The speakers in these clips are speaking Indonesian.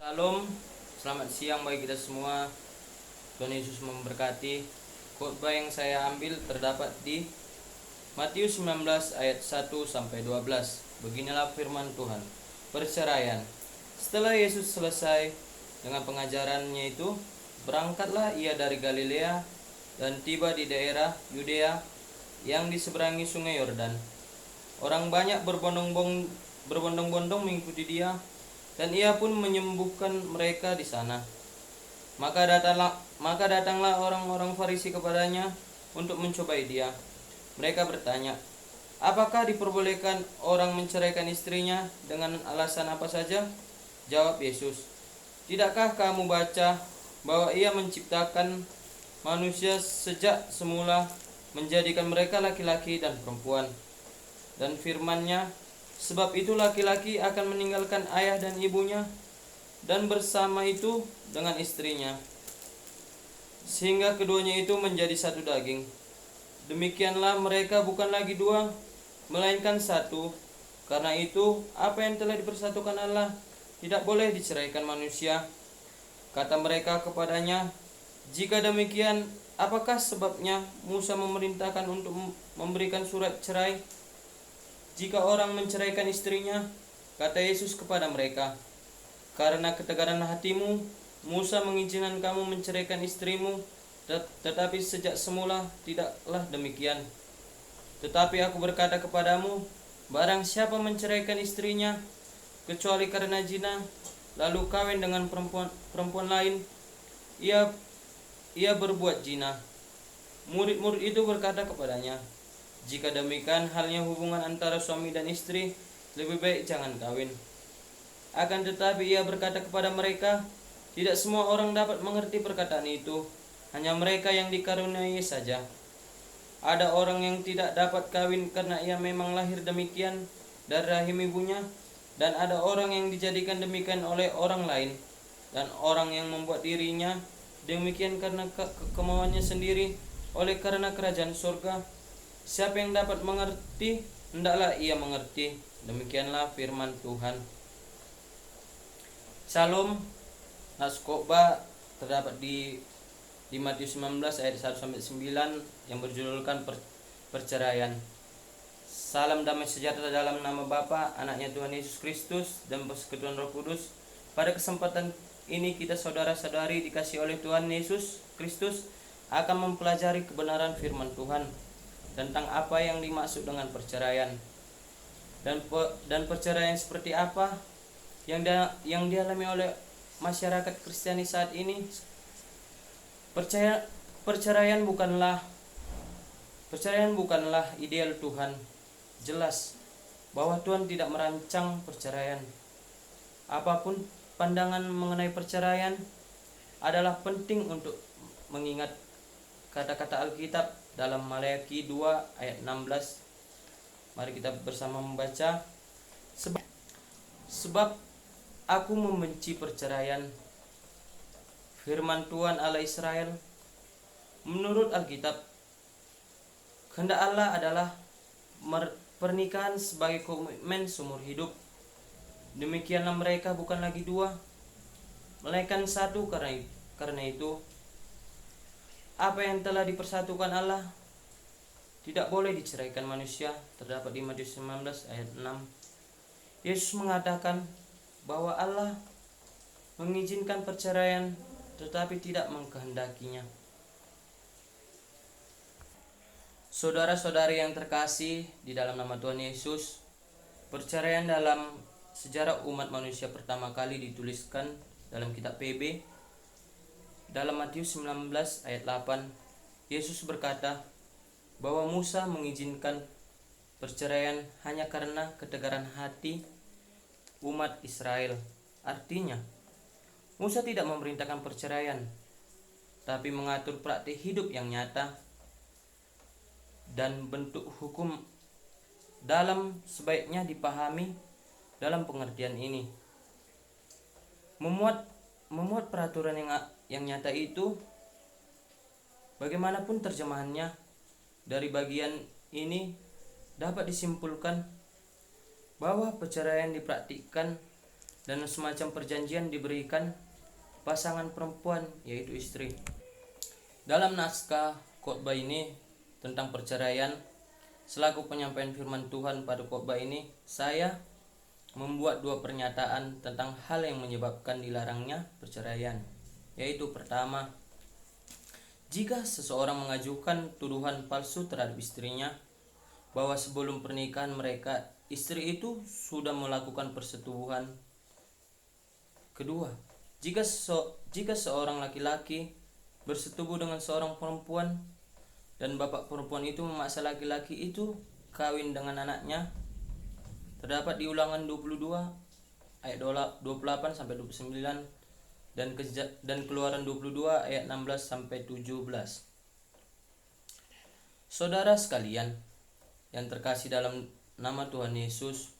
Shalom, selamat siang bagi kita semua. Tuhan Yesus memberkati. Khotbah yang saya ambil terdapat di Matius 19 ayat 1 sampai 12. Beginilah firman Tuhan. Perceraian. Setelah Yesus selesai dengan pengajarannya itu, berangkatlah ia dari Galilea dan tiba di daerah Yudea yang di seberangi sungai Yordan. Orang banyak berbondong-bondong mengikuti dia, dan ia pun menyembuhkan mereka di sana. Maka datanglah orang-orang Farisi kepadanya untuk mencobai dia. Mereka bertanya, "Apakah diperbolehkan orang menceraikan istrinya dengan alasan apa saja?" Jawab Yesus, "Tidakkah kamu baca bahwa ia menciptakan manusia sejak semula, menjadikan mereka laki-laki dan perempuan? Dan firman-Nya, sebab itu laki-laki akan meninggalkan ayah dan ibunya dan bersama itu dengan istrinya, sehingga keduanya itu menjadi satu daging. Demikianlah mereka bukan lagi dua, melainkan satu. Karena itu, apa yang telah dipersatukan Allah tidak boleh diceraikan manusia." Kata mereka kepadanya, "Jika demikian, apakah sebabnya Musa memerintahkan untuk memberikan surat cerai jika orang menceraikan istrinya?" Kata Yesus kepada mereka, "Karena ketegaran hatimu, Musa mengizinkan kamu menceraikan istrimu, tetapi sejak semula tidaklah demikian. Tetapi aku berkata kepadamu, barang siapa menceraikan istrinya, kecuali karena zina, lalu kawin dengan perempuan lain, ia berbuat zina." Murid-murid itu berkata kepadanya, "Jika demikian halnya hubungan antara suami dan istri, lebih baik jangan kawin." Akan tetapi ia berkata kepada mereka, "Tidak semua orang dapat mengerti perkataan itu, hanya mereka yang dikaruniai saja. Ada orang yang tidak dapat kawin karena ia memang lahir demikian dari rahim ibunya, dan ada orang yang dijadikan demikian oleh orang lain, dan orang yang membuat dirinya demikian karena kemauannya sendiri oleh karena kerajaan surga. Siapa yang dapat mengerti, hendaklah ia mengerti." Demikianlah firman Tuhan. Shalom. Nas khotbah terdapat di Matius 19 ayat 1 sampai 9 yang berjudulkan perceraian. Salam damai sejahtera dalam nama Bapa, Anaknya Tuhan Yesus Kristus, dan persekutuan Roh Kudus. Pada kesempatan ini kita saudara-saudari dikasihi oleh Tuhan Yesus Kristus akan mempelajari kebenaran firman Tuhan tentang apa yang dimaksud dengan perceraian, dan perceraian seperti apa yang dialami oleh masyarakat Kristiani saat ini. Perceraian bukanlah ideal Tuhan. Jelas bahwa Tuhan tidak merancang perceraian. Apapun pandangan mengenai perceraian, adalah penting untuk mengingat kata-kata Alkitab dalam Maleakhi 2 ayat 16. Mari kita bersama membaca. Sebab aku membenci perceraian, firman Tuhan Allah Israel. Menurut Alkitab, kehendak Allah adalah pernikahan sebagai komitmen seumur hidup. Demikianlah mereka bukan lagi dua, melainkan satu. Karena itu, apa yang telah dipersatukan Allah tidak boleh diceraikan manusia. Terdapat di Matius 19 ayat 6. Yesus mengatakan bahwa Allah mengizinkan perceraian tetapi tidak mengkehendakinya. Saudara-saudari yang terkasih di dalam nama Tuhan Yesus, perceraian dalam sejarah umat manusia pertama kali dituliskan dalam kitab PB. Dalam Matius 19 ayat 8, Yesus berkata bahwa Musa mengizinkan perceraian hanya karena ketegaran hati umat Israel. Artinya, Musa tidak memerintahkan perceraian, tapi mengatur praktik hidup yang nyata dan bentuk hukum dalam sebaiknya dipahami dalam pengertian ini. Memuat peraturan yang nyata itu, bagaimanapun terjemahannya, dari bagian ini dapat disimpulkan bahwa perceraian dipraktikkan dan semacam perjanjian diberikan pasangan perempuan, yaitu istri. Dalam naskah khotbah ini tentang perceraian, selaku penyampaian firman Tuhan pada khotbah ini, saya membuat dua pernyataan tentang hal yang menyebabkan dilarangnya perceraian. Yaitu pertama, jika seseorang mengajukan tuduhan palsu terhadap istrinya bahwa sebelum pernikahan mereka istri itu sudah melakukan persetubuhan. Kedua, jika seorang laki-laki bersetubuh dengan seorang perempuan dan bapak perempuan itu memaksa laki-laki itu kawin dengan anaknya, terdapat di Ulangan 22 ayat 28 sampai 29 dan Keluaran 22 ayat 16 sampai 17. Saudara sekalian yang terkasih dalam nama Tuhan Yesus,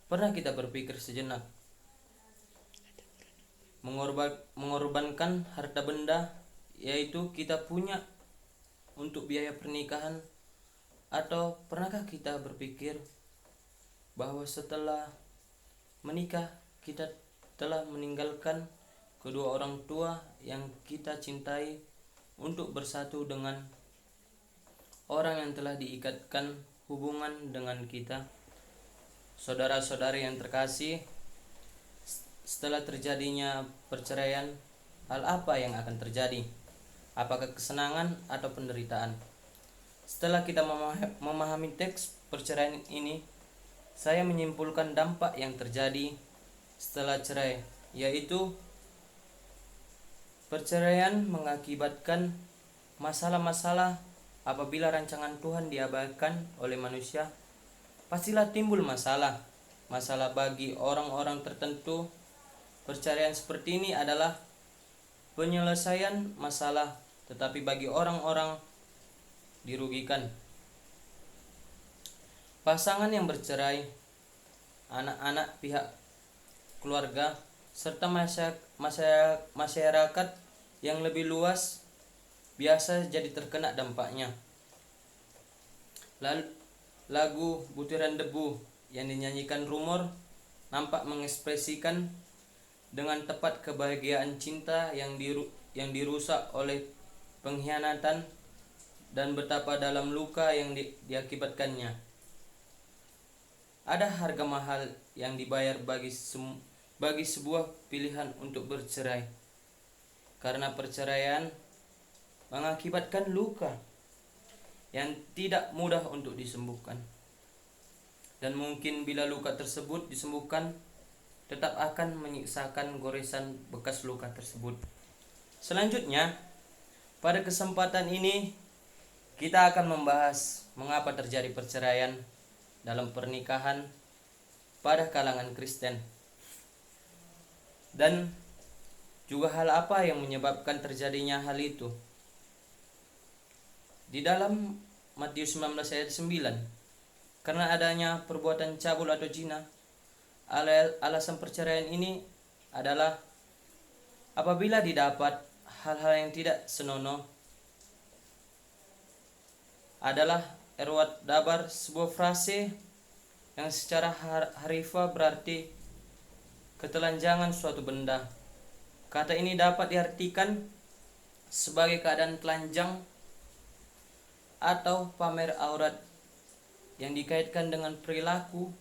pernah kita berpikir sejenak mengorbankan harta benda, yaitu kita punya, untuk biaya pernikahan? Atau pernahkah kita berpikir bahwa setelah menikah kita telah meninggalkan kedua orang tua yang kita cintai untuk bersatu dengan orang yang telah diikatkan hubungan dengan kita? Saudara-saudari yang terkasih, setelah terjadinya perceraian, hal apa yang akan terjadi? Apakah kesenangan atau penderitaan? Setelah kita memahami teks perceraian ini, saya menyimpulkan dampak yang terjadi setelah cerai, yaitu perceraian mengakibatkan masalah-masalah. Apabila rancangan Tuhan diabaikan oleh manusia, pastilah timbul masalah bagi orang-orang tertentu. Perceraian seperti ini adalah penyelesaian masalah, tetapi bagi orang-orang dirugikan. Pasangan yang bercerai, anak-anak, pihak keluarga, serta masyarakat yang lebih luas biasa jadi terkena dampaknya. Lagu Butiran Debu yang dinyanyikan Rumor nampak mengekspresikan dengan tepat kebahagiaan cinta yang dirusak oleh pengkhianatan dan betapa dalam luka yang diakibatkannya. Ada harga mahal yang dibayar bagi sebuah pilihan untuk bercerai, karena perceraian mengakibatkan luka yang tidak mudah untuk disembuhkan, dan mungkin bila luka tersebut disembuhkan tetap akan menyisakan goresan bekas luka tersebut. Selanjutnya, pada kesempatan ini kita akan membahas mengapa terjadi perceraian dalam pernikahan pada kalangan Kristen, dan juga hal apa yang menyebabkan terjadinya hal itu. Di dalam Matius 19 ayat 9, karena adanya perbuatan cabul atau zina, alasan perceraian ini adalah apabila didapat hal-hal yang tidak senonoh. Adalah erwat dabar, sebuah frase yang secara harfiah berarti ketelanjangan suatu benda. Kata ini dapat diartikan sebagai keadaan telanjang atau pamer aurat yang dikaitkan dengan perilaku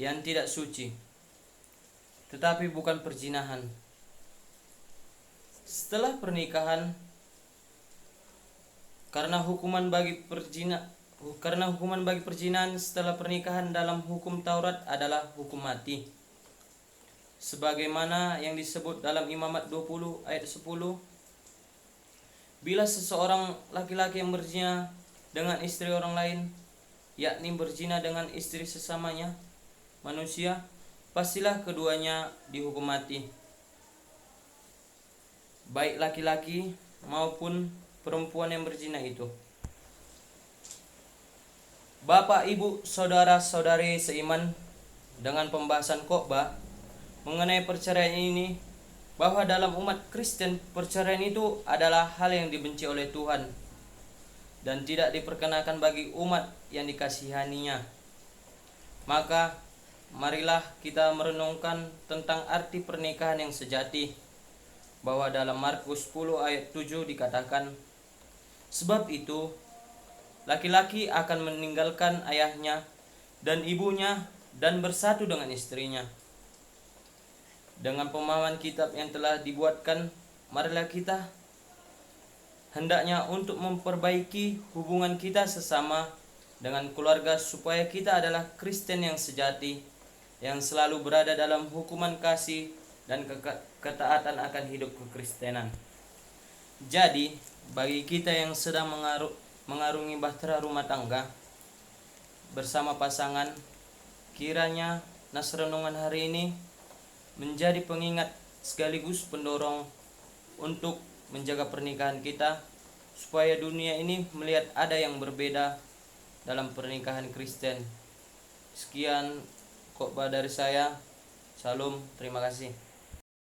yang tidak suci, tetapi bukan perzinahan. Setelah pernikahan, karena hukuman bagi perzinahan setelah pernikahan dalam hukum Taurat adalah hukum mati, sebagaimana yang disebut dalam Imamat 20 ayat 10. Bila seseorang laki-laki yang berzina dengan istri orang lain, yakni berzina dengan istri sesamanya manusia, pastilah keduanya dihukum mati, baik laki-laki maupun perempuan yang berzina itu. Bapak, Ibu, saudara-saudari seiman, dengan pembahasan khotbah mengenai perceraian ini, bahwa dalam umat Kristen perceraian itu adalah hal yang dibenci oleh Tuhan dan tidak diperkenakan bagi umat yang dikasihaninya. Maka marilah kita merenungkan tentang arti pernikahan yang sejati, bahwa dalam Markus 10 ayat 7 dikatakan, "Sebab itu laki-laki akan meninggalkan ayahnya dan ibunya dan bersatu dengan istrinya." Dengan pemahaman kitab yang telah dibuatkan, marilah kita hendaknya untuk memperbaiki hubungan kita sesama dengan keluarga, supaya kita adalah Kristen yang sejati, yang selalu berada dalam hukuman kasih dan ketaatan akan hidup kekristenan. Jadi, bagi kita yang sedang mengarungi bahtera rumah tangga bersama pasangan, kiranya nas renungan hari ini menjadi pengingat sekaligus pendorong untuk menjaga pernikahan kita, supaya dunia ini melihat ada yang berbeda dalam pernikahan Kristen. Sekian khotbah dari saya. Shalom, terima kasih.